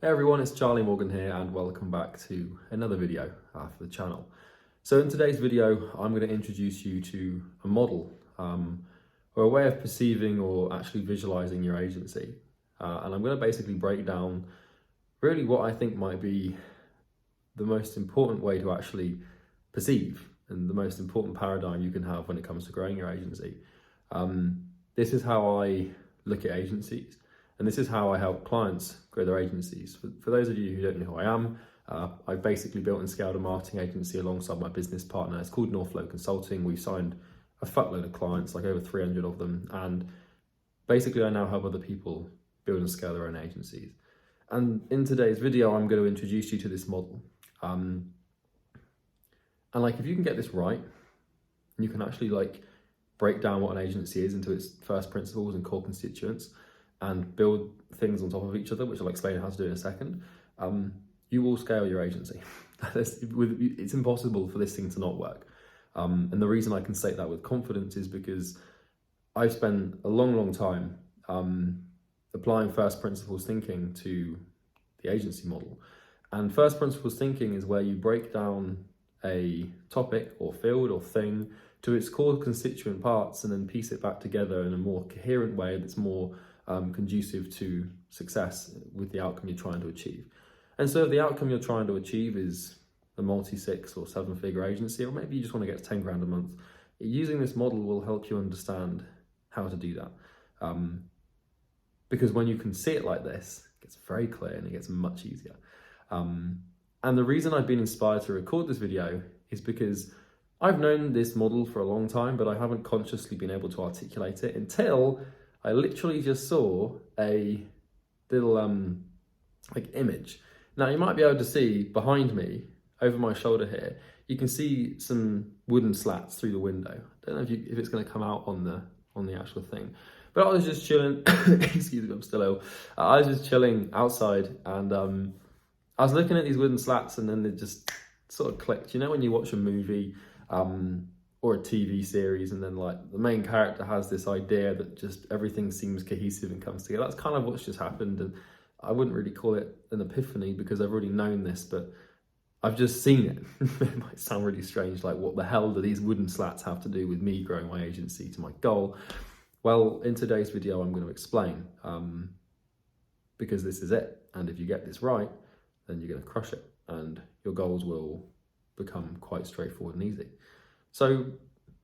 Hey everyone, it's Charlie Morgan here and welcome back to another video for the channel. So in today's video, I'm going to introduce you to a model or a way of perceiving or actually visualizing your agency. And I'm going to basically break down really what I think might be the most important way to actually perceive and the most important paradigm you can have when it comes to growing your agency. This is how I look at agencies. And this is how I help clients grow their agencies. For those of you who don't know who I am, I've basically built and scaled a marketing agency alongside my business partner. It's called NorthFlow Consulting. We've signed a fuckload of clients, like over 300 of them. And basically I now help other people build and scale their own agencies. And in today's video, I'm going to introduce you to this model. And if you can get this right, you can actually break down what an agency is into its first principles and core constituents, and build things on top of each other, which I'll explain how to do in a second, you will scale your agency. It's impossible for this thing to not work. And the reason I can state that with confidence is because I've spent a long time applying first principles thinking to the agency model. And first principles thinking is where you break down a topic or field or thing to its core constituent parts and then piece it back together in a more coherent way that's more conducive to success with the outcome you're trying to achieve. And so if the outcome you're trying to achieve is a multi-6 or 7-figure agency, or maybe you just want to get to 10 grand a month, using this model will help you understand how to do that. Because when you can see it like this, it gets very clear and it gets much easier. And the reason I've been inspired to record this video is because I've known this model for a long time, but I haven't consciously been able to articulate it until I literally just saw a little image. Now you might be able to see behind me, over my shoulder here, you can see some wooden slats through the window. I don't know if it's going to come out on the actual thing. But I was just chilling, excuse me, I'm still ill. I was just chilling outside and I was looking at these wooden slats and then they just sort of clicked. You know when you watch a movie or a TV series and then the main character has this idea that just everything seems cohesive and comes together. That's kind of what's just happened, and I wouldn't really call it an epiphany because I've already known this, but I've just seen it. It might sound really strange, like what the hell do these wooden slats have to do with me growing my agency to my goal? Well, in today's video I'm going to explain, because this is it, and if you get this right, then you're going to crush it and your goals will become quite straightforward and easy. So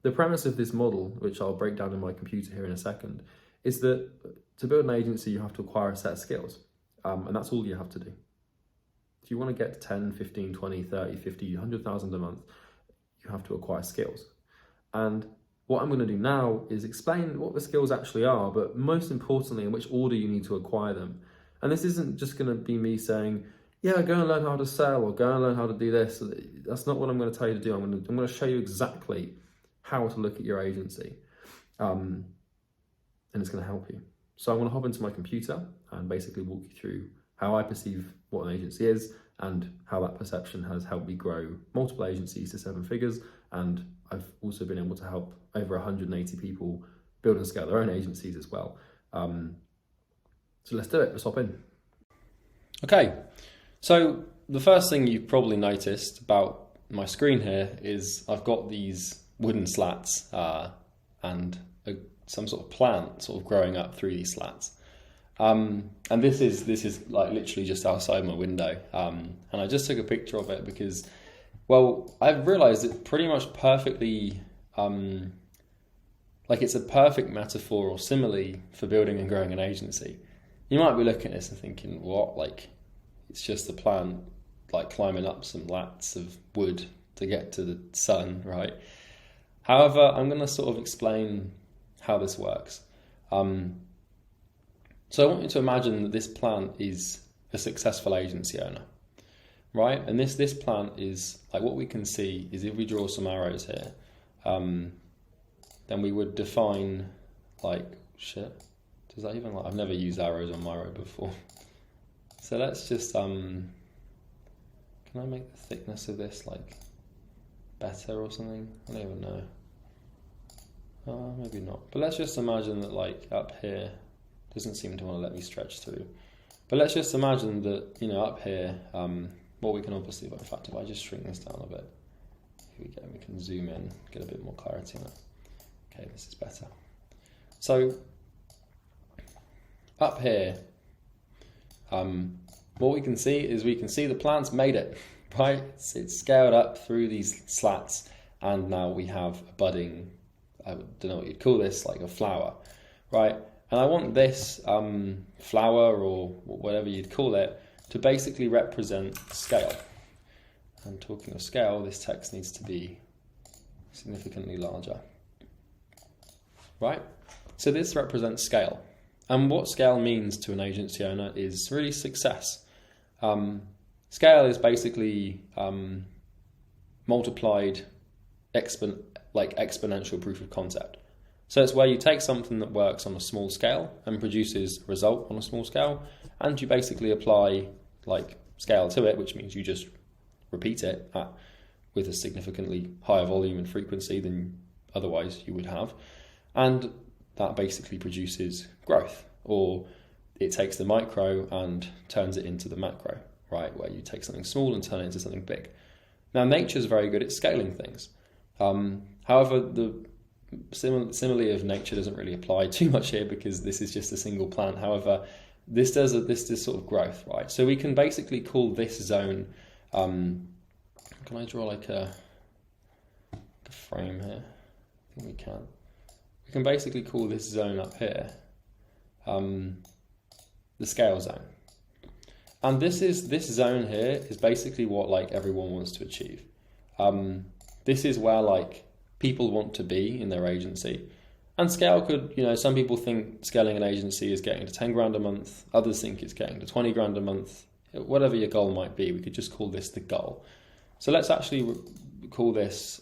the premise of this model, which I'll break down in my computer here in a second, is that to build an agency, you have to acquire a set of skills. And that's all you have to do. If you want to get to 10, 15, 20, 30, 50, 100,000 a month, you have to acquire skills. And what I'm going to do now is explain what the skills actually are, but most importantly, in which order you need to acquire them. And this isn't just going to be me saying, yeah, go and learn how to sell or go and learn how to do this. That's not what I'm going to tell you to do. I'm going to show you exactly how to look at your agency. And it's going to help you. So I'm going to hop into my computer and basically walk you through how I perceive what an agency is and how that perception has helped me grow multiple agencies to 7 figures. And I've also been able to help over 180 people build and scale their own agencies as well. So let's do it. Let's hop in. Okay. So the first thing you've probably noticed about my screen here is I've got these wooden slats and some sort of plant sort of growing up through these slats. And this is literally just outside my window. And I just took a picture of it because, well, I've realized it pretty much perfectly, it's a perfect metaphor or simile for building and growing an agency. You might be looking at this and thinking, what, it's just a plant climbing up some lats of wood to get to the sun, right? However, I'm going to sort of explain how this works. So I want you to imagine that this plant is a successful agency owner, right? And this plant is what we can see is if we draw some arrows here, then we would define shit. Does that even I've never used arrows on my road before. So let's just, can I make the thickness of this better or something? I don't even know. Maybe not. But let's just imagine that up here doesn't seem to want to let me stretch through. But let's just imagine that, up here, what we can obviously, in fact, if I just shrink this down a bit, here we go, we can zoom in, get a bit more clarity on it. Okay, this is better. So up here, what we can see is the plant's made it, right? It's scaled up through these slats, and now we have a budding, I don't know what you'd call this, like a flower, right? And I want this flower, or whatever you'd call it, to basically represent scale. And talking of scale, this text needs to be significantly larger, right? So this represents scale. And what scale means to an agency owner is really success. Scale is basically multiplied exponential proof of concept. So it's where you take something that works on a small scale and produces a result on a small scale, and you basically apply scale to it, which means you just repeat it with a significantly higher volume and frequency than otherwise you would have. And that basically produces growth, or it takes the micro and turns it into the macro, right? Where you take something small and turn it into something big. Now, nature is very good at scaling things. However, the simile of nature doesn't really apply too much here, because this is just a single plant. However, this does sort of growth, right? So we can basically call this zone, can I draw a frame here? I think we can. We can basically call this zone up here the scale zone. And this zone here is basically what everyone wants to achieve. This is where people want to be in their agency. And scale could, some people think scaling an agency is getting to 10 grand a month, others think it's getting to 20 grand a month. Whatever your goal might be, we could just call this the goal. So let's actually call this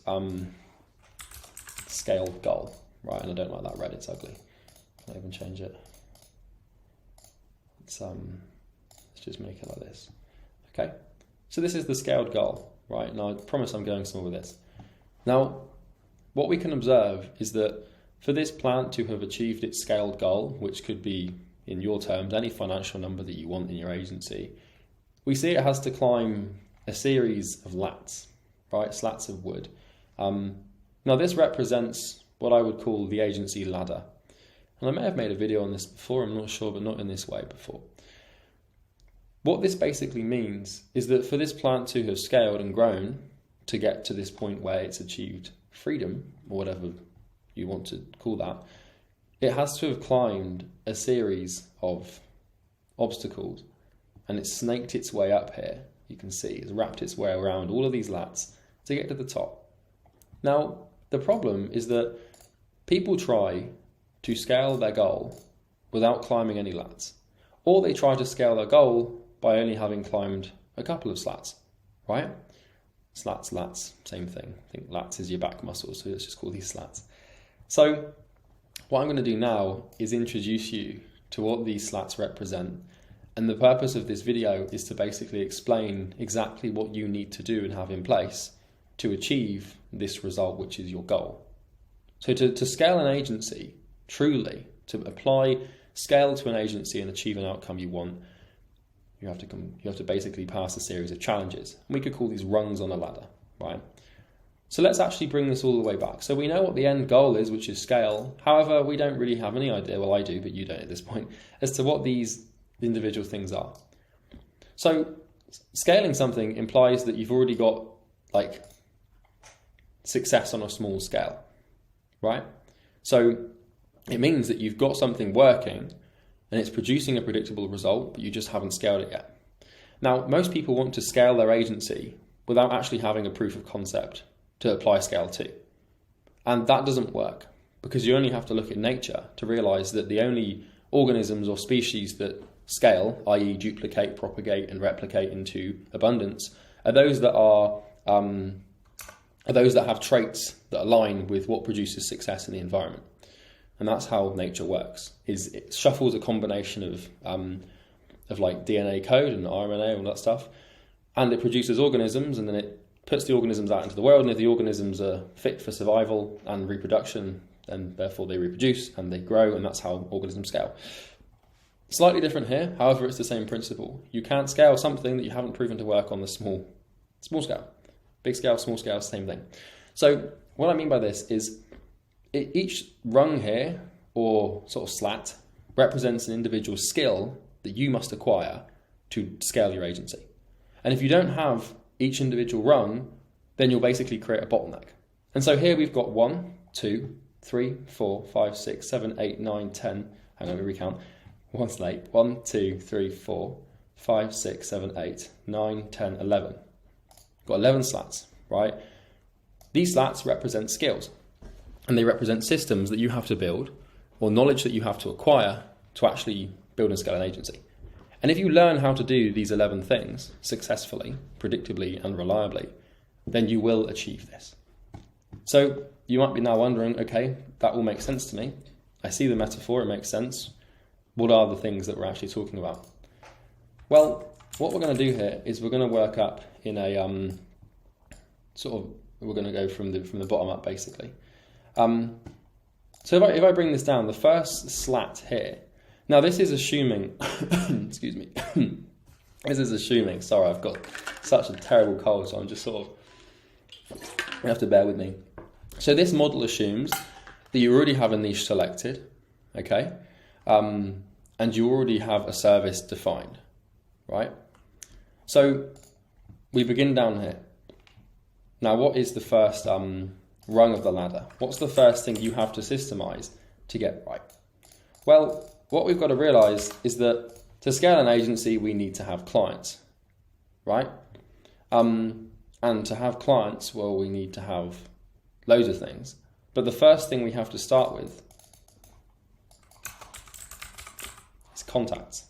scale goal, right? And I don't like that red, it's ugly. Can't even change it. Let's just make it like this. Okay, so this is the scaled goal, right? Now I promise I'm going somewhere with this. Now, what we can observe is that for this plant to have achieved its scaled goal, which could be, in your terms, any financial number that you want in your agency, we see it has to climb a series of lats, right? Slats of wood. Now this represents what I would call the agency ladder. And I may have made a video on this before, I'm not sure, but not in this way before. What this basically means is that for this plant to have scaled and grown to get to this point where it's achieved freedom, or whatever you want to call that, it has to have climbed a series of obstacles, and it's snaked its way up here. You can see it's wrapped its way around all of these lats to get to the top. Now, the problem is that people try to scale their goal without climbing any lats, or they try to scale their goal by only having climbed a couple of slats, right? Slats, lats, same thing. I think lats is your back muscle, so let's just call these slats. So what I'm going to do now is introduce you to what these slats represent. And the purpose of this video is to basically explain exactly what you need to do and have in place to achieve this result, which is your goal. So to scale an agency, truly, to apply scale to an agency and achieve an outcome you want, you have to basically pass a series of challenges. And we could call these rungs on a ladder, right? So let's actually bring this all the way back. So we know what the end goal is, which is scale. However, we don't really have any idea, well I do, but you don't at this point, as to what these individual things are. So scaling something implies that you've already got success on a small scale, right? So it means that you've got something working and it's producing a predictable result, but you just haven't scaled it yet. Now, most people want to scale their agency without actually having a proof of concept to apply scale to. And that doesn't work, because you only have to look at nature to realize that the only organisms or species that scale, i.e. duplicate, propagate and replicate into abundance, are those that have traits that align with what produces success in the environment. And that's how nature works, is it shuffles a combination of DNA code and RNA and all that stuff, and it produces organisms, and then it puts the organisms out into the world, and if the organisms are fit for survival and reproduction, then therefore they reproduce and they grow, and that's how organisms scale. Slightly different here, however, it's the same principle. You can't scale something that you haven't proven to work on the small scale. Big scale, small scale, same thing. So what I mean by this is each rung here, or sort of slat, represents an individual skill that you must acquire to scale your agency. And if you don't have each individual rung, then you'll basically create a bottleneck. And so here we've got 1, 2, 3, 4, 5, 6, 7, 8, 9, 10. Hang on, let me recount. One's late. 1, 2, 3, 4, 5, 6, 7, 8, 9, 10, 11. Got 11 slats, right? These slats represent skills, and they represent systems that you have to build or knowledge that you have to acquire to actually build and scale an agency. And if you learn how to do these 11 things successfully, predictably, and reliably, then you will achieve this. So you might be now wondering, okay, that all makes sense to me. I see the metaphor, it makes sense. What are the things that we're actually talking about? Well, what we're going to do here is we're going to work up in a we're going to go from the bottom up, basically. So if I bring this down, the first slat here. Now this is assuming, excuse me, this is assuming, sorry, I've got such a terrible cold, so I'm just sort of, you have to bear with me. So this model assumes that you already have a niche selected, okay? And you already have a service defined, right? So we begin down here. Now, what is the first rung of the ladder? What's the first thing you have to systemize to get right? Well, what we've got to realize is that to scale an agency, we need to have clients, right? And to have clients, well, we need to have loads of things. But the first thing we have to start with is contacts.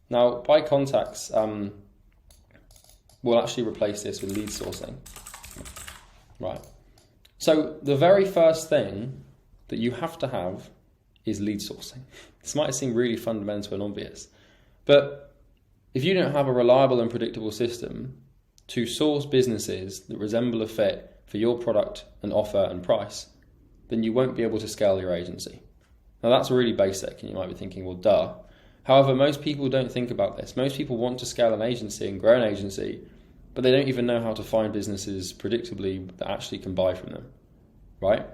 Now, by contacts, we'll actually replace this with lead sourcing. Right. So the very first thing that you have to have is lead sourcing. This might seem really fundamental and obvious, but if you don't have a reliable and predictable system to source businesses that resemble a fit for your product and offer and price, then you won't be able to scale your agency. Now that's really basic, and you might be thinking, well, duh. However, most people don't think about this. Most people want to scale an agency and grow an agency, but they don't even know how to find businesses predictably that actually can buy from them, right?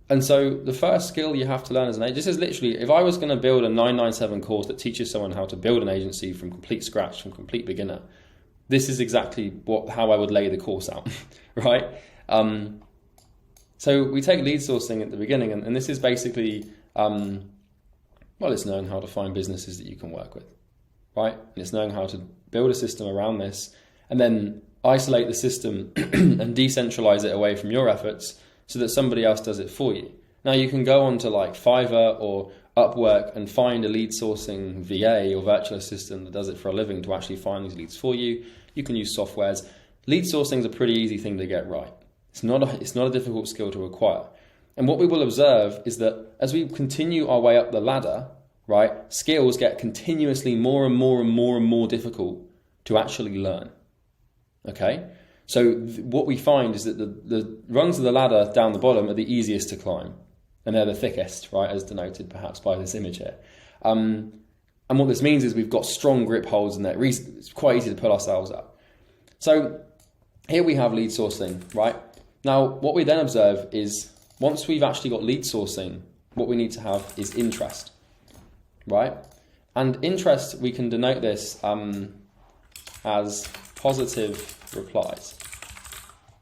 And so the first skill you have to learn as an agent, this is literally, if I was going to build a 997 course that teaches someone how to build an agency from complete scratch, from complete beginner, this is exactly how I would lay the course out, right? So we take lead sourcing at the beginning, and this is basically, it's knowing how to find businesses that you can work with, right? And it's knowing how to build a system around this, and then isolate the system and decentralize it away from your efforts so that somebody else does it for you. Now you can go on to like Fiverr or Upwork and find a lead sourcing VA or virtual assistant that does it for a living to actually find these leads for you. You can use softwares. Lead sourcing is a pretty easy thing to get right. It's not a difficult skill to acquire. And what we will observe is that as we continue our way up the ladder, right, skills get continuously more and more difficult to actually learn. Okay? So what we find is that the rungs of the ladder down the bottom are the easiest to climb, and they're the thickest, right, as denoted perhaps by this image here. And what this means is we've got strong grip holds, and it's quite easy to pull ourselves up. So here we have lead sourcing, right? Now, what we then observe is once we've actually got lead sourcing, what we need to have is interest, right? And interest, we can denote this as positive replies.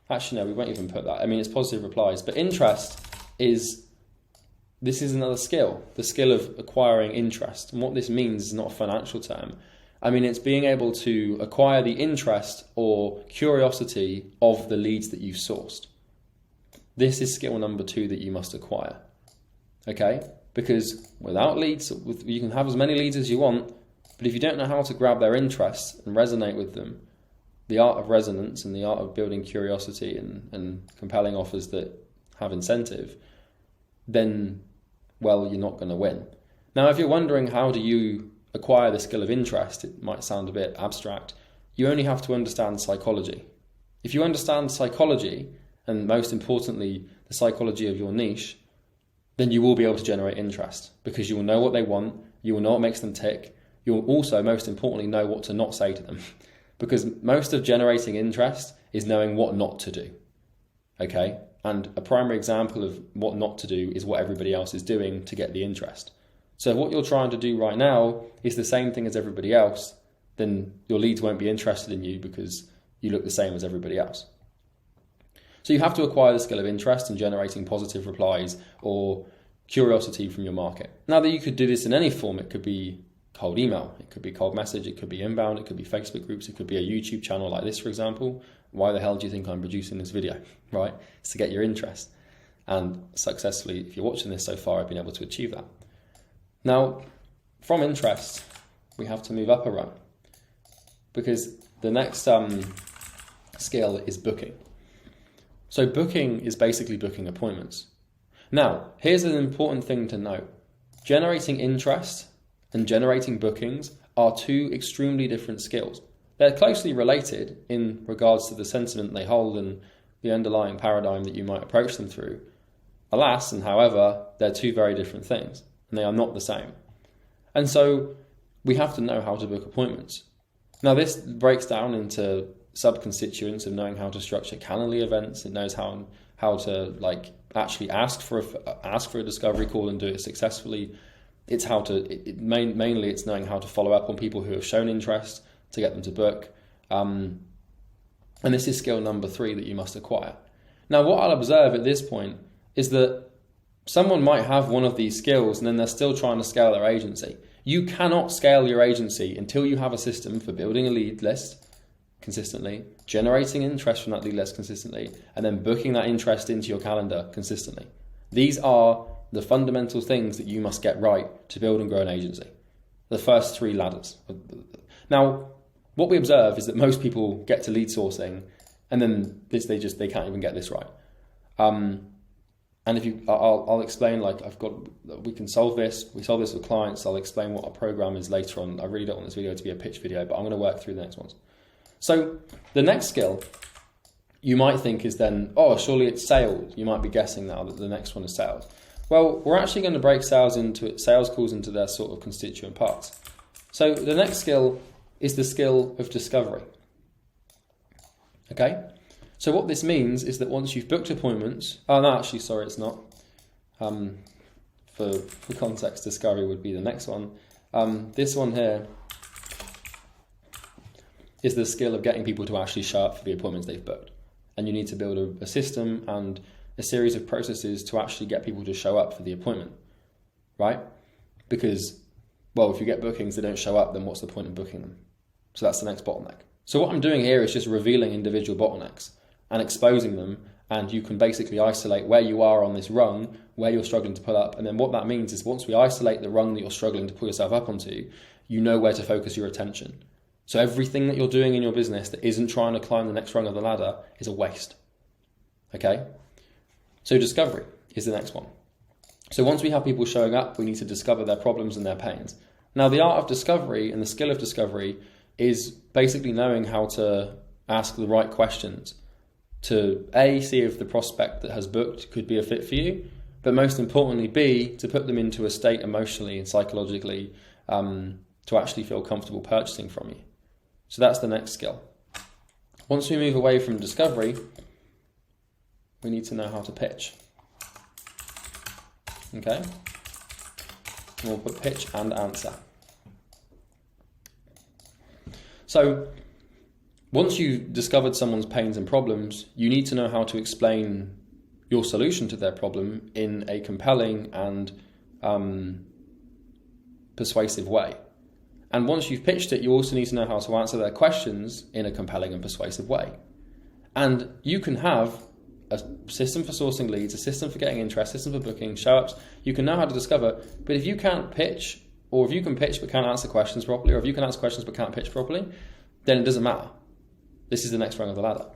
Actually, no, we won't even put that. I mean, it's positive replies, but interest this is another skill, the skill of acquiring interest. And what this means is not a financial term. I mean, it's being able to acquire the interest or curiosity of the leads that you've sourced. This is skill number 2 that you must acquire, okay? Because without leads, you can have as many leads as you want, but if you don't know how to grab their interest and resonate with them, the art of resonance and the art of building curiosity and compelling offers that have incentive, then, well, you're not going to win. Now, if you're wondering how do you acquire the skill of interest, it might sound a bit abstract. You only have to understand psychology. If you understand psychology, and most importantly, the psychology of your niche, then you will be able to generate interest because you will know what they want You will know what makes them tick. You'll also, most importantly, know what to not say to them. Because most of generating interest is knowing what not to do. Okay? And a primary example of what not to do is what everybody else is doing to get the interest. So if what you're trying to do right now is the same thing as everybody else, then your leads won't be interested in you because you look the same as everybody else. So you have to acquire the skill of interest in generating positive replies or curiosity from your market. Now that you could do this in any form, it could be cold email, it could be cold message, it could be inbound, it could be Facebook groups, it could be a YouTube channel like this, for example. Why the hell do you think I'm producing this video, right? It's to get your interest. And successfully, if you're watching this so far, I've been able to achieve that. Now, from interest, we have to move up a rung because the next skill is booking. So booking is basically booking appointments. Now, here's an important thing to note. Generating interest and generating bookings are two extremely different skills. They're closely related in regards to the sentiment they hold and the underlying paradigm that you might approach them through. Alas, and however, they're two very different things, and they are not the same. And so we have to know how to book appointments. Now, this breaks down into sub-constituents of knowing how to structure Calendly events. It knows how to actually ask for a discovery call and do it successfully. It's mainly it's knowing how to follow up on people who have shown interest to get them to book. And this is skill number 3 that you must acquire. Now, what I'll observe at this point is that someone might have one of these skills and then they're still trying to scale their agency. You cannot scale your agency until you have a system for building a lead list consistently, generating interest from that lead list consistently, and then booking that interest into your calendar consistently. These are the fundamental things that you must get right to build and grow an agency. The first 3 ladders. Now, what we observe is that most people get to lead sourcing and then they can't even get this right. And I'll explain, we can solve this. We solve this with clients. I'll explain what our program is later on. I really don't want this video to be a pitch video, but I'm going to work through the next ones. So the next skill you might think is then, surely it's sales. You might be guessing now that the next one is sales. Well, we're actually going to break sales calls into their sort of constituent parts. So the next skill is the skill of discovery. Okay? So what this means is that once you've booked appointments, it's not. For context, discovery would be the next one. This one here is the skill of getting people to actually show up for the appointments they've booked. And you need to build a system and a series of processes to actually get people to show up for the appointment, right? Because, if you get bookings, they don't show up, then what's the point of booking them? So that's the next bottleneck. So what I'm doing here is just revealing individual bottlenecks and exposing them, and you can basically isolate where you are on this rung, where you're struggling to pull up, and then what that means is once we isolate the rung that you're struggling to pull yourself up onto, you know where to focus your attention. So everything that you're doing in your business that isn't trying to climb the next rung of the ladder is a waste. Okay? So discovery is the next one. So once we have people showing up, we need to discover their problems and their pains. Now, the art of discovery and the skill of discovery is basically knowing how to ask the right questions to A, see if the prospect that has booked could be a fit for you, but most importantly, B, to put them into a state emotionally and psychologically to actually feel comfortable purchasing from you. So that's the next skill. Once we move away from discovery, we need to know how to pitch. Okay? And we'll put pitch and answer. So once you've discovered someone's pains and problems, you need to know how to explain your solution to their problem in a compelling and persuasive way. And once you've pitched it, you also need to know how to answer their questions in a compelling and persuasive way. And you can have a system for sourcing leads, a system for getting interest, a system for booking, show-ups. You can know how to discover, but if you can't pitch, or if you can pitch but can't answer questions properly, or if you can answer questions but can't pitch properly, then it doesn't matter. This is the next rung of the ladder.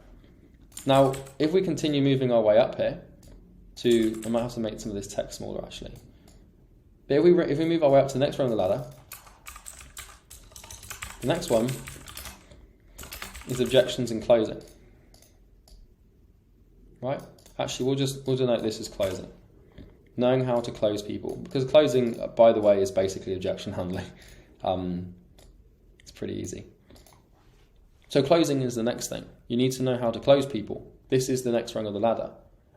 Now, if we continue moving our way up here I might have to make some of this text smaller actually. But if we move our way up to the next rung of the ladder, the next one is objections and closing. Right? Actually, we'll denote this as closing. knowing how to close people, because closing, by the way, is basically objection handling. It's pretty easy. So closing is the next thing. You need to know how to close people. This is the next rung of the ladder.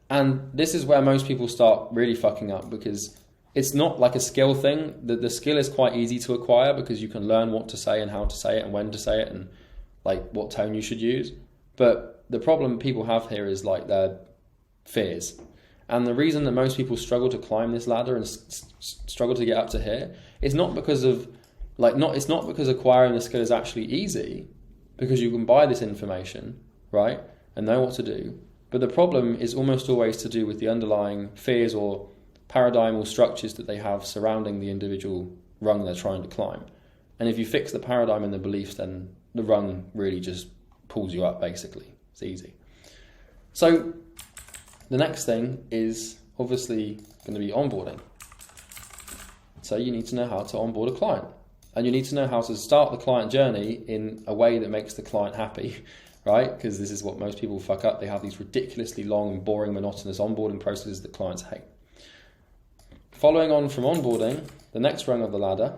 And this is where most people start really fucking up, because it's not like a skill thing. The skill is quite easy to acquire because you can learn what to say and how to say it and when to say it and like what tone you should use. But the problem people have here is like their fears. And the reason that most people struggle to climb this ladder and struggle to get up to here is not because of it's not because acquiring the skill is actually easy, because you can buy this information, right, and know what to do. But the problem is almost always to do with the underlying fears or paradigmal structures that they have surrounding the individual rung they're trying to climb. And if you fix the paradigm and the beliefs, then the rung really just pulls you up, basically. It's easy. So the next thing is obviously going to be onboarding. So you need to know how to onboard a client. And you need to know how to start the client journey in a way that makes the client happy, right? Because this is what most people fuck up. They have these ridiculously long and boring, monotonous onboarding processes that clients hate. Following on from onboarding, the next rung of the ladder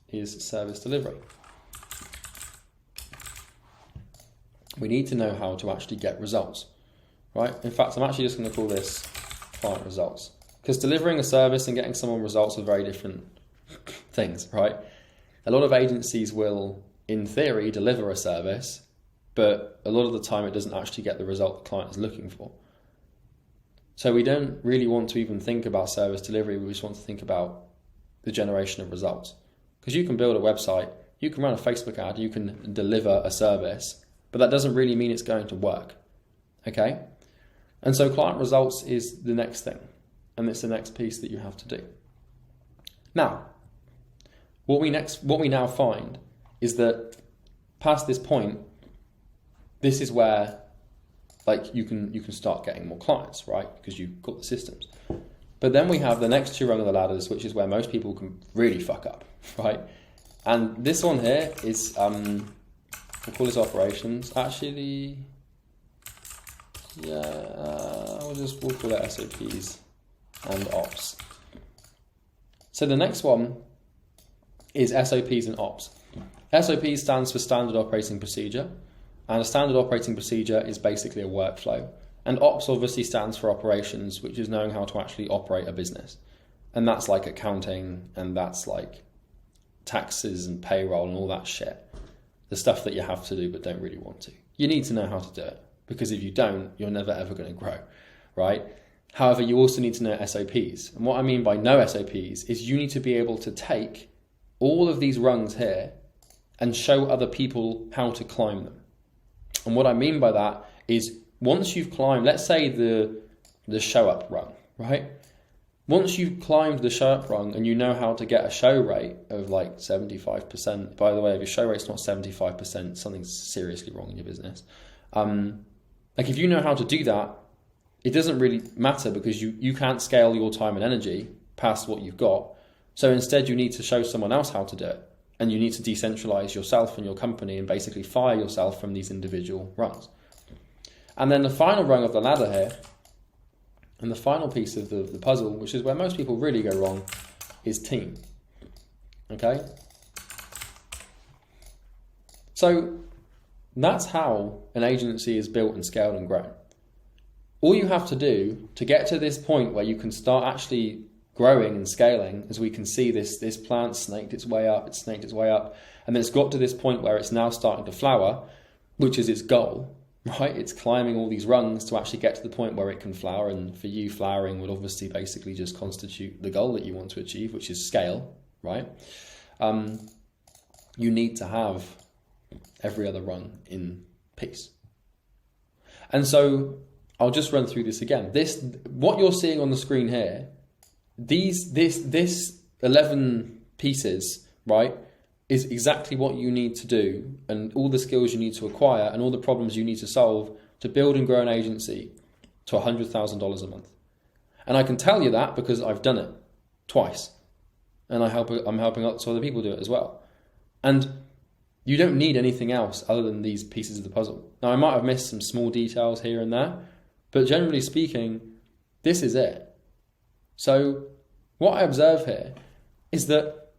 is service delivery. We need to know how to actually get results, right? In fact, I'm actually just going to call this client results, because delivering a service and getting someone results are very different things, right? A lot of agencies will, in theory, deliver a service, but a lot of the time it doesn't actually get the result the client is looking for. So we don't really want to even think about service delivery. We just want to think about the generation of results. Because you can build a website, you can run a Facebook ad, you can deliver a service, but that doesn't really mean it's going to work. Okay? And so client results is the next thing. And it's the next piece that you have to do. Now, what we now find is that past this point, this is where you can start getting more clients, right? Because you've got the systems. But then we have the next two rung of the ladders, which is where most people can really fuck up, right? And this one here is, we'll call this operations. Actually, yeah, we'll call it SOPs and ops. So the next one is SOPs and ops. SOP stands for standard operating procedure. And a standard operating procedure is basically a workflow. And ops obviously stands for operations, which is knowing how to actually operate a business. And that's like accounting, and that's like taxes and payroll and all that shit. The stuff that you have to do but don't really want to. You need to know how to do it, because if you don't, you're never ever going to grow, right? However, you also need to know SOPs. And what I mean by know SOPs is you need to be able to take all of these rungs here and show other people how to climb them. And what I mean by that is once you've climbed, let's say the show up rung, right? Once you've climbed the show up rung and you know how to get a show rate of like 75%, by the way, if your show rate's not 75%, something's seriously wrong in your business. Like if you know how to do that, it doesn't really matter, because you can't scale your time and energy past what you've got. So instead you need to show someone else how to do it. And you need to decentralize yourself and your company and basically fire yourself from these individual rungs. And then the final rung of the ladder here, and the final piece of the puzzle, which is where most people really go wrong, is team. Okay? So that's how an agency is built and scaled and grown. All you have to do to get to this point where you can start actually growing and scaling, as we can see this plant snaked its way up, and then it's got to this point where it's now starting to flower, which is its goal, right? It's climbing all these rungs to actually get to the point where it can flower, and for you, flowering would obviously basically just constitute the goal that you want to achieve, which is scale, right? You need to have every other rung in peace. And so I'll just run through this again. What you're seeing on the screen here, this 11 pieces, right, is exactly what you need to do, and all the skills you need to acquire and all the problems you need to solve to build and grow an agency to $100,000 a month. And I can tell you that because I've done it twice, and I'm helping lots of other people do it as well. And you don't need anything else other than these pieces of the puzzle. Now, I might have missed some small details here and there, but generally speaking, this is it. So what I observe here is that,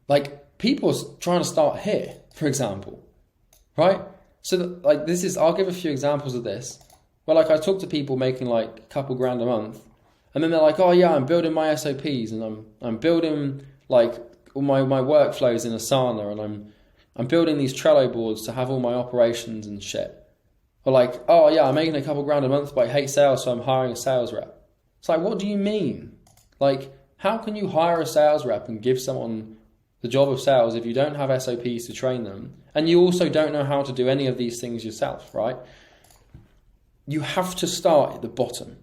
like, people are trying to start here, for example, right? So that, like, this is, I'll give a few examples of this. Well, like, I talk to people making like a couple grand a month, and then they're like, oh yeah, I'm building my SOPs, and I'm building like all my workflows in Asana, and I'm building these Trello boards to have all my operations and shit. Or like, oh yeah, I'm making a couple grand a month, but I hate sales, so I'm hiring a sales rep. It's like, what do you mean? Like, how can you hire a sales rep and give someone the job of sales if you don't have SOPs to train them, and you also don't know how to do any of these things yourself, right? You have to start at the bottom,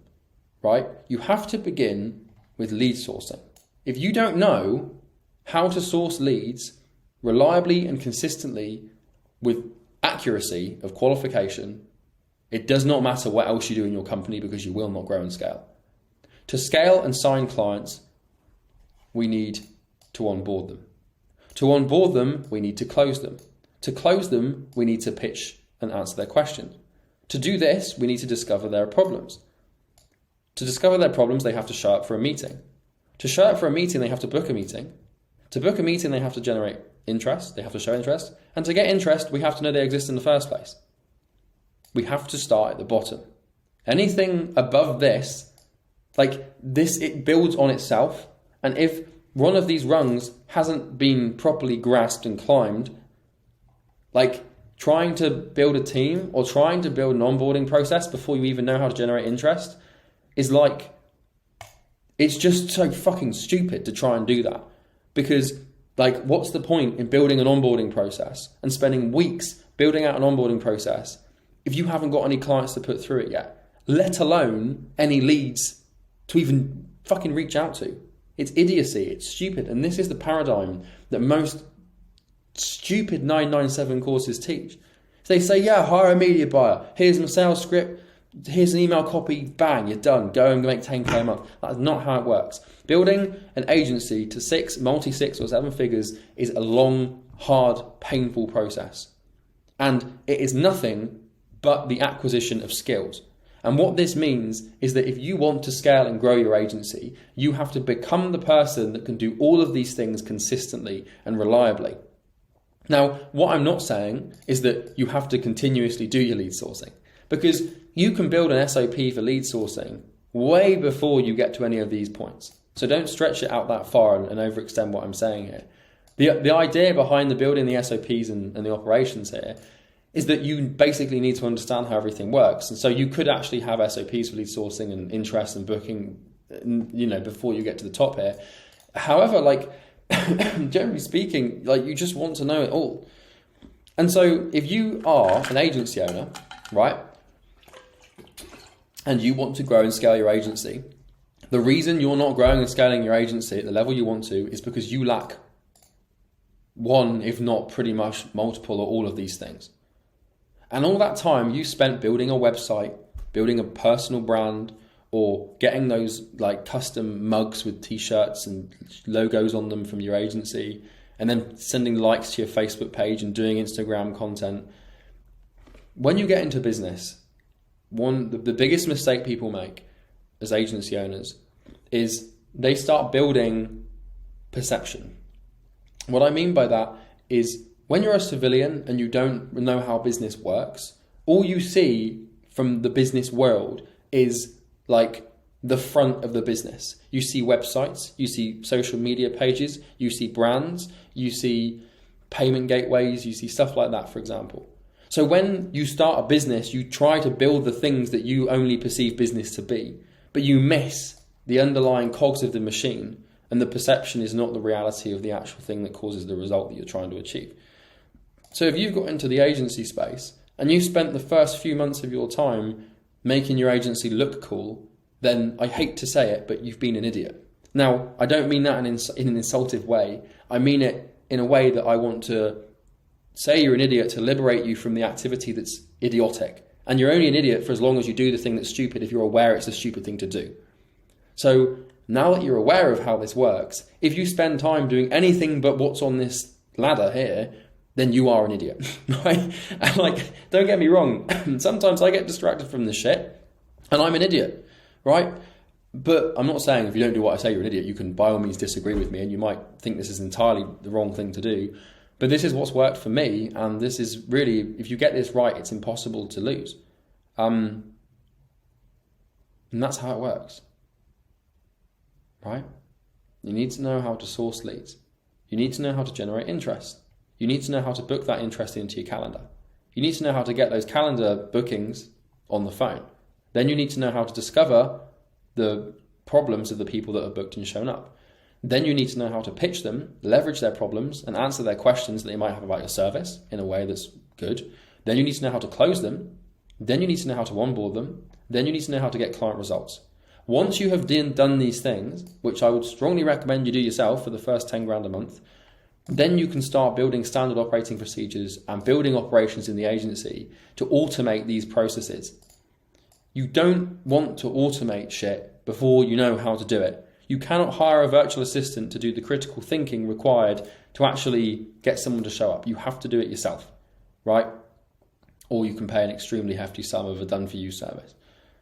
right? You have to begin with lead sourcing. If you don't know how to source leads reliably and consistently with accuracy of qualification, it does not matter what else you do in your company, because you will not grow and scale. To scale and sign clients, we need to onboard them. To onboard them, we need to close them. To close them, we need to pitch and answer their questions. To do this, we need to discover their problems. To discover their problems, they have to show up for a meeting. To show up for a meeting, they have to book a meeting. To book a meeting, they have to generate interest. They have to show interest. And to get interest, we have to know they exist in the first place. We have to start at the bottom. Anything above this, like this, it builds on itself. And if one of these rungs hasn't been properly grasped and climbed, like trying to build a team or trying to build an onboarding process before you even know how to generate interest is like, it's just so fucking stupid to try and do that. Because like, what's the point in building an onboarding process and spending weeks building out an onboarding process if you haven't got any clients to put through it yet, let alone any leads to even fucking reach out to? It's idiocy, it's stupid. And this is the paradigm that most stupid 997 courses teach. They say, yeah, hire a media buyer. Here's my sales script. Here's an email copy. Bang, you're done. Go and make 10K a month. That's not how it works. Building an agency to multi-6 or 7 figures is a long, hard, painful process. And it is nothing but the acquisition of skills. And what this means is that if you want to scale and grow your agency, you have to become the person that can do all of these things consistently and reliably. Now, what I'm not saying is that you have to continuously do your lead sourcing, because you can build an SOP for lead sourcing way before you get to any of these points. So don't stretch it out that far and overextend what I'm saying here. The idea behind the building the SOPs and the operations here is that you basically need to understand how everything works. And so you could actually have SOPs for lead sourcing and interest and booking, you know, before you get to the top here. However, like, generally speaking, like, you just want to know it all. And so if you are an agency owner, right, and you want to grow and scale your agency, the reason you're not growing and scaling your agency at the level you want to is because you lack one, if not pretty much multiple or all of these things. And all that time you spent building a website, building a personal brand, or getting those like custom mugs with t-shirts and logos on them from your agency, and then sending likes to your Facebook page and doing Instagram content. When you get into business, the biggest mistake people make as agency owners is they start building perception. What I mean by that is, when you're a civilian and you don't know how business works, all you see from the business world is like the front of the business. You see websites, you see social media pages, you see brands, you see payment gateways, you see stuff like that, for example. So when you start a business, you try to build the things that you only perceive business to be, but you miss the underlying cogs of the machine, and the perception is not the reality of the actual thing that causes the result that you're trying to achieve. So if you've got into the agency space and you spent the first few months of your time making your agency look cool, then I hate to say it, but you've been an idiot. Now, I don't mean that in an insultive way. I mean it in a way that I want to say you're an idiot to liberate you from the activity that's idiotic. And you're only an idiot for as long as you do the thing that's stupid if you're aware it's a stupid thing to do. So now that you're aware of how this works, if you spend time doing anything but what's on this ladder here, then you are an idiot, right? And like, don't get me wrong, sometimes I get distracted from this shit and I'm an idiot, right? But I'm not saying if you don't do what I say, you're an idiot. You can by all means disagree with me, and you might think this is entirely the wrong thing to do. But this is what's worked for me, and this is really, if you get this right, it's impossible to lose. And that's how it works, right? You need to know how to source leads. You need to know how to generate interest. You need to know how to book that interest into your calendar. You need to know how to get those calendar bookings on the phone. Then you need to know how to discover the problems of the people that have booked and shown up. Then you need to know how to pitch them, leverage their problems, and answer their questions that they might have about your service in a way that's good. Then you need to know how to close them. Then you need to know how to onboard them. Then you need to know how to get client results. Once you have done these things, which I would strongly recommend you do yourself for the first 10 grand a month, then you can start building standard operating procedures and building operations in the agency to automate these processes. You don't want to automate shit before you know how to do it. You cannot hire a virtual assistant to do the critical thinking required to actually get someone to show up. You have to do it yourself, right? Or you can pay an extremely hefty sum of a done-for-you service.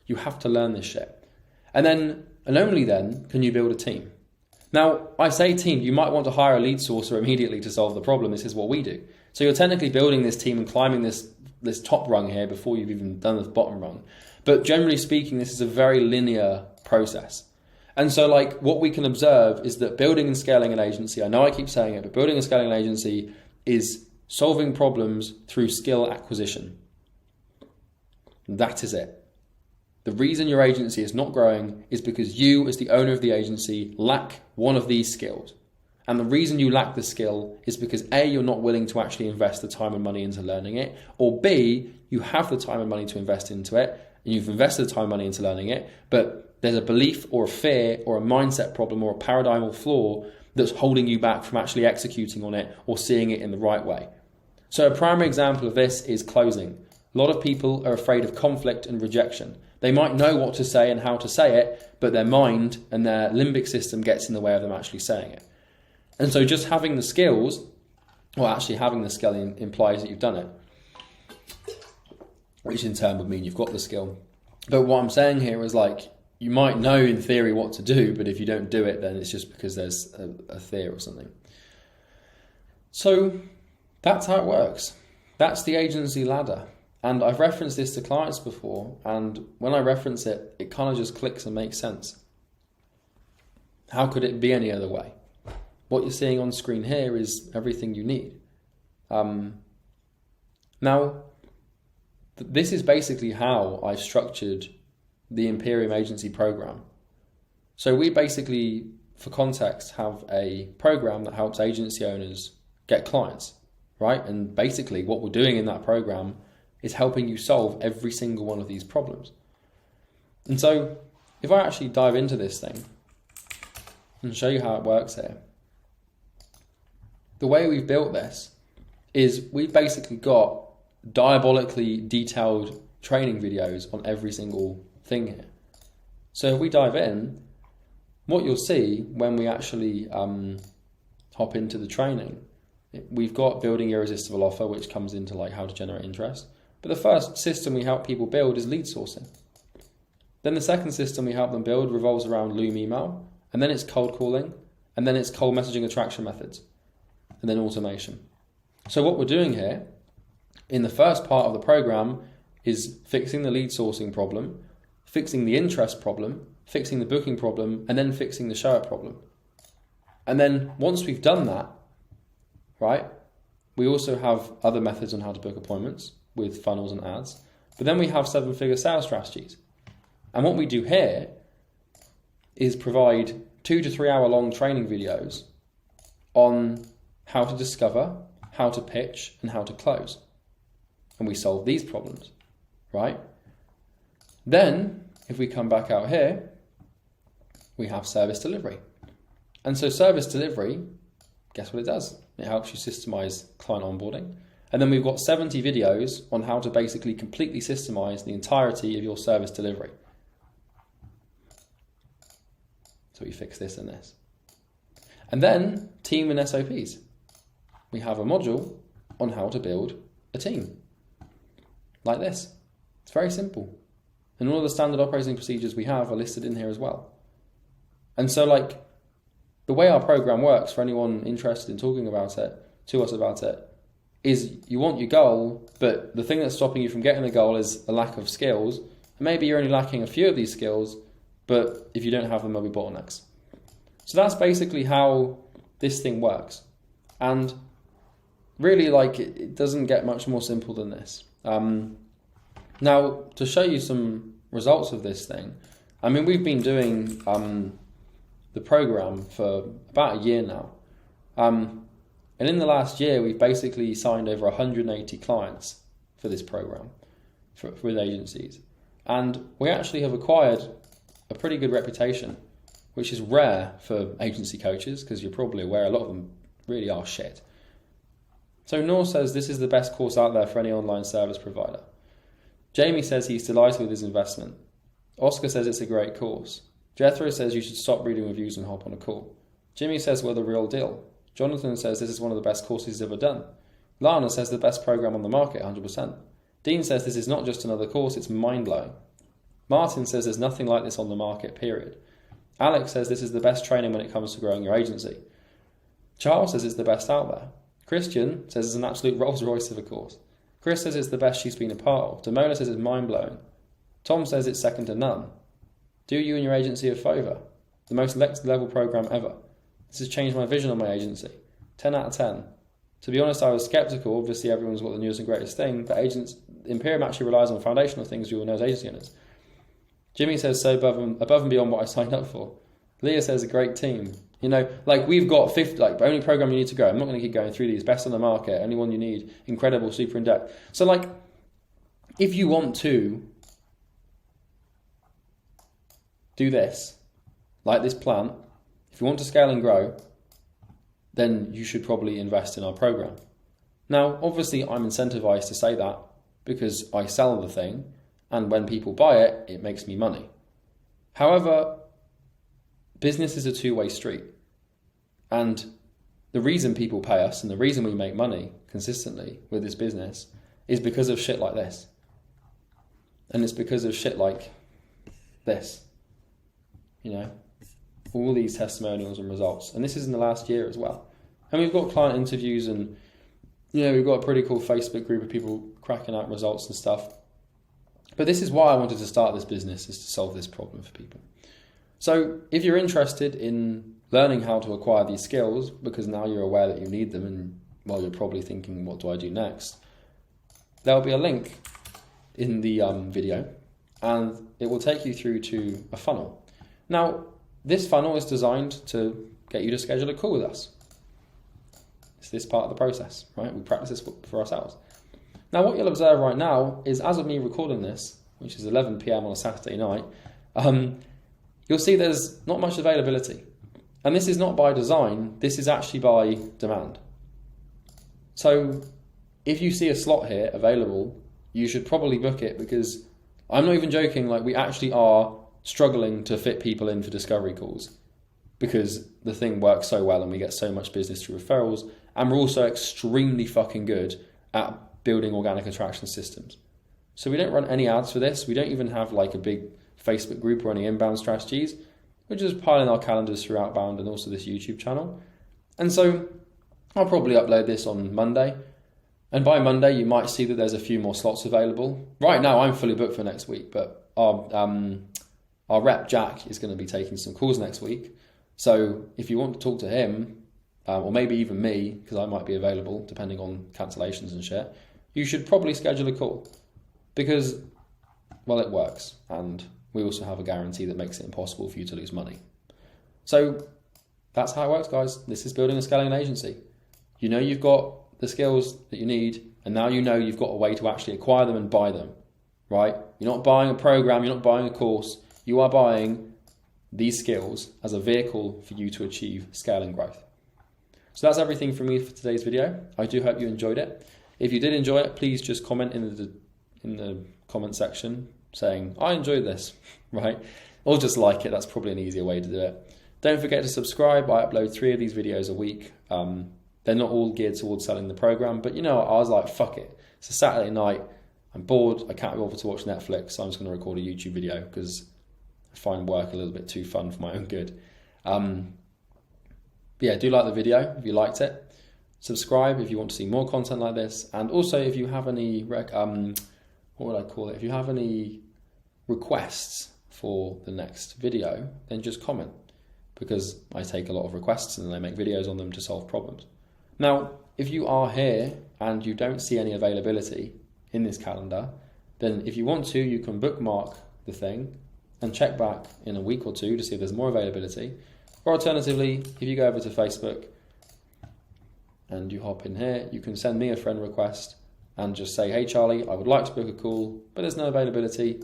You have to learn this shit. And only then can you build a team. Now, I say team, you might want to hire a lead sourcer immediately to solve the problem. This is what we do. So you're technically building this team and climbing this top rung here before you've even done the bottom rung. But generally speaking, this is a very linear process. And so what we can observe is that building and scaling an agency, I know I keep saying it, but building and scaling an agency is solving problems through skill acquisition. That is it. The reason your agency is not growing is because you, as the owner of the agency, lack one of these skills. And the reason you lack the skill is because A, you're not willing to actually invest the time and money into learning it, or B, you have the time and money to invest into it, and you've invested the time and money into learning it, but there's a belief or a fear or a mindset problem or a paradigmal flaw that's holding you back from actually executing on it or seeing it in the right way. So a primary example of this is closing. A lot of people are afraid of conflict and rejection. They might know what to say and how to say it, but their mind and their limbic system gets in the way of them actually saying it. And so just having the skills, or actually having the skill implies that you've done it, which in turn would mean you've got the skill. But what I'm saying here is you might know in theory what to do, but if you don't do it, then it's just because there's a fear or something. So that's how it works. That's the agency ladder. And I've referenced this to clients before, and when I reference it, it kind of just clicks and makes sense. How could it be any other way? What you're seeing on screen here is everything you need. Now, this is basically how I've structured the Imperium Agency program. So we basically, for context, have a program that helps agency owners get clients, right? And basically what we're doing in that program is helping you solve every single one of these problems. And so if I actually dive into this thing and show you how it works here, the way we've built this is we've basically got diabolically detailed training videos on every single thing here. So if we dive in, what you'll see when we actually hop into the training, we've got building irresistible offer, which comes into how to generate interest. But the first system we help people build is lead sourcing. Then the second system we help them build revolves around Loom email, and then it's cold calling, and then it's cold messaging attraction methods, and then automation. So what we're doing here in the first part of the program is fixing the lead sourcing problem, fixing the interest problem, fixing the booking problem, and then fixing the show up problem. And then once we've done that, right, we also have other methods on how to book appointments with funnels and ads. But then we have 7-figure sales strategies. And what we do here is provide 2 to 3 hour long training videos on how to discover, how to pitch, and how to close. And we solve these problems, right? Then, if we come back out here, we have service delivery. And so service delivery, guess what it does? It helps you systemize client onboarding. And then we've got 70 videos on how to basically completely systemize the entirety of your service delivery. So we fix this and this. And then team and SOPs. We have a module on how to build a team. Like this. It's very simple. And all of the standard operating procedures we have are listed in here as well. And so like the way our program works, for anyone interested in talking about it, to us about it, is you want your goal, but the thing that's stopping you from getting the goal is a lack of skills. And maybe you're only lacking a few of these skills, but if you don't have them, there'll be bottlenecks. So that's basically how this thing works. And really, like, it doesn't get much more simple than this. Now, to show you some results of this thing, I mean, we've been doing the program for about a year now. And in the last year, we've basically signed over 180 clients for this program with agencies. And we actually have acquired a pretty good reputation, which is rare for agency coaches, because you're probably aware a lot of them really are shit. So Noor says this is the best course out there for any online service provider. Jamie says he's delighted with his investment. Oscar says it's a great course. Jethro says you should stop reading reviews and hop on a call. Jimmy says we're the real deal. Jonathan says this is one of the best courses he's ever done. Lana says the best program on the market, 100%. Dean says this is not just another course, it's mind-blowing. Martin says there's nothing like this on the market, period. Alex says this is the best training when it comes to growing your agency. Charles says it's the best out there. Christian says it's an absolute Rolls Royce of a course. Chris says it's the best she's been a part of. Damola says it's mind-blowing. Tom says it's second to none. Do you and your agency a favour? The most next level program ever. This has changed my vision on my agency. 10 out of 10. To be honest, I was sceptical. Obviously, everyone's got the newest and greatest thing, but Imperium actually relies on foundational things you will know as agency owners. Jimmy says so above and beyond what I signed up for. Leah says a great team. You know, like we've got 50, like only program you need to go. I'm not going to keep going through these. Best on the market, only one you need. Incredible, super in depth. So like, if you want to do this, like this plan, if you want to scale and grow, then you should probably invest in our program. Now, obviously, I'm incentivized to say that because I sell the thing, and when people buy it, it makes me money. However, business is a two-way street. And the reason people pay us and the reason we make money consistently with this business is because of shit like this. And it's because of shit like this. You know, all these testimonials and results. And this is in the last year as well. And we've got client interviews and, you know, we've got a pretty cool Facebook group of people cracking out results and stuff. But this is why I wanted to start this business, is to solve this problem for people. So if you're interested in learning how to acquire these skills, because now you're aware that you need them, and well, you're probably thinking, what do I do next? There'll be a link in the video, and it will take you through to a funnel. Now, this funnel is designed to get you to schedule a call with us. It's this part of the process, right? We practice this for ourselves. Now, what you'll observe right now is, as of me recording this, which is 11 PM on a Saturday night, you'll see there's not much availability. And this is not by design, this is actually by demand. So if you see a slot here available, you should probably book it, because I'm not even joking, like we actually are struggling to fit people in for discovery calls because the thing works so well and we get so much business through referrals, and we're also extremely fucking good at building organic attraction systems. So we don't run any ads for this. We don't even have like a big Facebook group or any inbound strategies. We're just piling our calendars through outbound and also this YouTube channel. And so I'll probably upload this on Monday. And by Monday, you might see that there's a few more slots available. Right now, I'm fully booked for next week, but our rep, Jack, is going to be taking some calls next week. So if you want to talk to him, or maybe even me, because I might be available, depending on cancellations and shit, you should probably schedule a call. Because, well, it works. And we also have a guarantee that makes it impossible for you to lose money. So that's how it works, guys. This is building and scaling an agency. You know you've got the skills that you need, and now you know you've got a way to actually acquire them and buy them, right? You're not buying a program, you're not buying a course. You are buying these skills as a vehicle for you to achieve scale and growth. So that's everything from me for today's video. I do hope you enjoyed it. If you did enjoy it, please just comment in the comment section saying, I enjoyed this, right? Or just like it. That's probably an easier way to do it. Don't forget to subscribe. I upload 3 of these videos a week. They're not all geared towards selling the program, but you know, I was like, fuck it. It's a Saturday night. I'm bored. I can't be bothered to watch Netflix, so I'm just going to record a YouTube video because I find work a little bit too fun for my own good. But yeah, do like the video if you liked it. Subscribe if you want to see more content like this. And also if you have any, If you have any requests for the next video, then just comment, because I take a lot of requests and then I make videos on them to solve problems. Now, if you are here and you don't see any availability in this calendar, then if you want to, you can bookmark the thing and check back in a week or two to see if there's more availability. Or alternatively, if you go over to Facebook and you hop in here, you can send me a friend request and just say, hey Charlie, I would like to book a call, but there's no availability.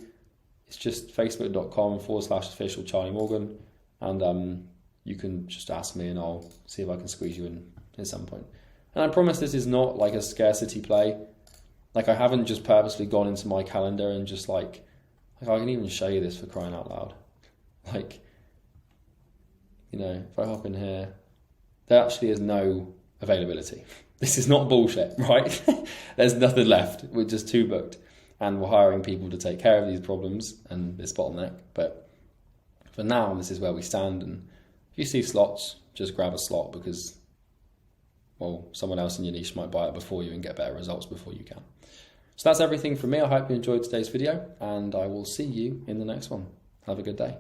It's just facebook.com/official Charlie Morgan. And you can just ask me and I'll see if I can squeeze you in at some point. And I promise this is not like a scarcity play. Like I haven't just purposely gone into my calendar and just like I can even show you this, for crying out loud. Like, you know, if I hop in here, there actually is no availability. This is not bullshit, right? There's nothing left. We're just too booked. And we're hiring people to take care of these problems and this bottleneck. But for now, this is where we stand. And if you see slots, just grab a slot, because, well, someone else in your niche might buy it before you and get better results before you can. So that's everything from me. I hope you enjoyed today's video, and I will see you in the next one. Have a good day.